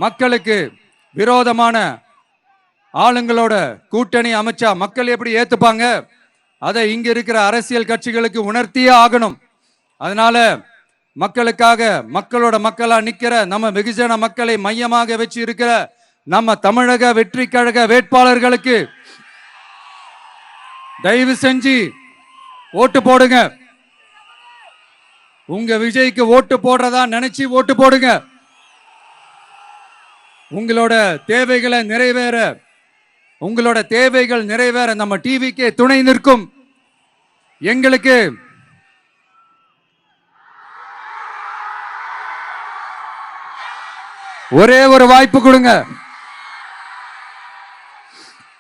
மக்களுக்கு விரோதமான ஆளுங்களோட கூட்டணி அமைச்சா மக்கள் எப்படி ஏத்துப்பாங்க? அதை இங்க இருக்கிற அரசியல் கட்சிகளுக்கு உணர்த்தியே ஆகணும். அதனால மக்களுக்காக மக்களோட மக்களா நிக்கிற நம்ம வெகுஜன மக்களை மையமாக வச்சு இருக்கிற நம்ம தமிழக வெற்றி கழக வேட்பாளர்களுக்கு தயவு செஞ்சு ஓட்டு போடுங்க. உங்க விஜய்க்கு ஓட்டு போடுறதா நினைச்சு ஓட்டு போடுங்க. உங்களோட தேவைகளை நிறைவேற உங்களோட தேவைகள் நிறைவேற நம்ம டிவிக்கே துணை நிற்கும். எங்களுக்கு ஒரே ஒரு வாய்ப்பு கொடுங்க.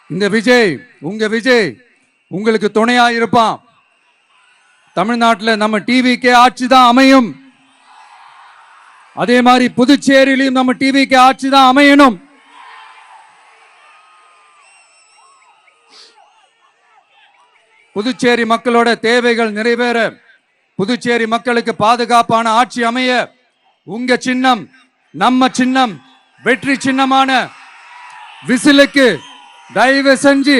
இந்த விஜய் உங்க விஜய் உங்களுக்கு துணையா இருப்பான். தமிழ்நாட்டில் நம்ம டிவிக்கே ஆட்சி தான் அமையும். அதே மாதிரி புதுச்சேரியிலும் நம்ம டிவிக்கு ஆட்சி தான் அமையணும். புதுச்சேரி மக்களோட தேவைகள் நிறைவேற, புதுச்சேரி மக்களுக்கு பாதுகாப்பான ஆட்சி அமைய உங்க சின்னம் நம்ம சின்னம் வெற்றி சின்னமான விசிலுக்கு தயவு செஞ்சு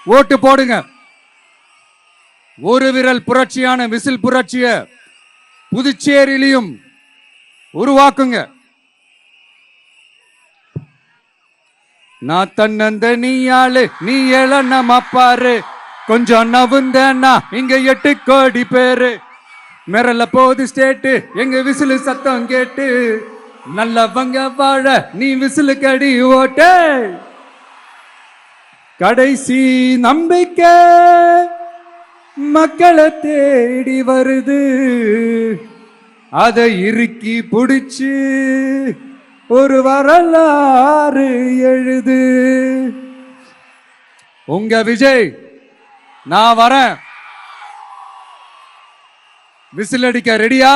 ஓட்டு போடுங்க. ஒரு விரல் புரட்சியான விசில் புரட்சிய புதுச்சேரியிலும் உருவாக்குங்க. நான் தன்னந்த நீயாளு நீ எழனம் அப்பாரு கொஞ்சம் நவுந்தேன்னா இங்க 8 கோடி பேரு மிரல போது ஸ்டேட்டு எங்க விசிலு சத்தம் கேட்டு நல்லவங்க வாழ நீ விசிலு கடி ஓட்டு. கடைசி நம்பிக்கை மக்களை தேடி வருது, அதை இறுக்கி பிடிச்சு ஒரு வரலாறு எழுது. உங்க விஜய் நான் வரேன். விசில் அடிக்க ரெடியா?